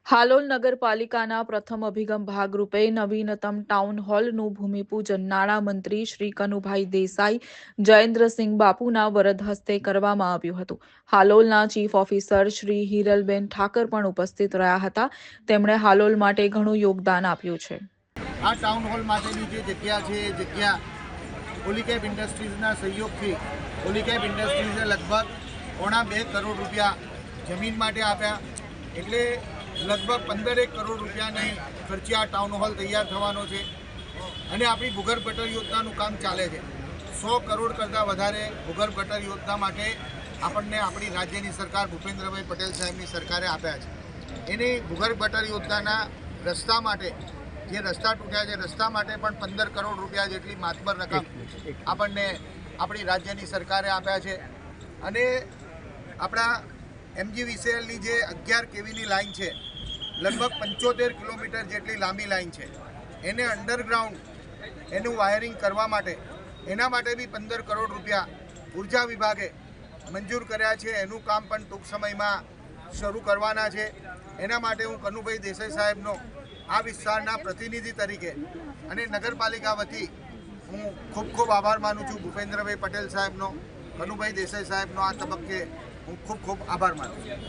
હાલોલ નગરપાલિકાના પ્રથમ અભિગમ ભાગરૂપે નવીનતમ ટાઉન હોલનું ભૂમિપૂજન નાણામંત્રી શ્રી કનુભાઈ દેસાઈ, જયેન્દ્રસિંહ બાપુના વરદ હસ્તે કરવામાં આવ્યું હતું. હાલોલના ચીફ ઓફિસર શ્રી હિરલબેન ઠાકર પણ ઉપસ્થિત રહ્યા હતા. તેમણે હાલોલ માટે ઘણું યોગદાન આપ્યું છે. આ ટાઉન હોલ માટેની જે જગ્યા છે એ જગ્યા પોલીકેબ ઇન્ડસ્ટ્રીઝના સહયોગથી પોલીકેબ ઇન્ડસ્ટ્રીઝે લગભગ 2.5 કરોડ રૂપિયા જમીન માટે આપ્યા. એટલે લગભગ 15 કરોડ રૂપિયાની ખર્ચે આ ટાઉન હોલ તૈયાર થવાનો છે. અને આપણી ભૂગર્ભ ગટર યોજનાનું કામ ચાલે છે. 100 કરોડ કરતાં વધારે ભૂગર્ભ ગટર યોજના માટે આપણને આપણી રાજ્યની સરકાર ભૂપેન્દ્રભાઈ પટેલ સાહેબની સરકારે આપ્યા છે. એની ભૂગર્ભ ગટર યોજનાના રસ્તા માટે જે રસ્તા તૂટ્યા છે રસ્તા માટે પણ 15 કરોડ રૂપિયા જેટલી માતબર રકમ આપણને આપણી રાજ્યની સરકારે આપ્યા છે. અને આપણા MGVCLની જે 11 kVની લાઇન છે, લગભગ 75 કિલોમીટર જેટલી લાંબી લાઇન છે, એને અંડરગ્રાઉન્ડ એનું વાયરિંગ કરવા માટે એના માટે બી 15 કરોડ રૂપિયા ઉર્જા વિભાગે મંજૂર કર્યા છે. એનું કામ પણ ટૂંક સમયમાં શરૂ કરવાના છે. એના માટે હું કનુભાઈ દેસાઈ સાહેબનો આ વિસ્તારના પ્રતિનિધિ તરીકે અને નગરપાલિકા વતી હું ખૂબ ખૂબ આભાર માનું છું. ભૂપેન્દ્રભાઈ પટેલ સાહેબનો, કનુભાઈ દેસાઈ સાહેબનો આ તબક્કે હું ખૂબ ખૂબ આભાર માનું છું.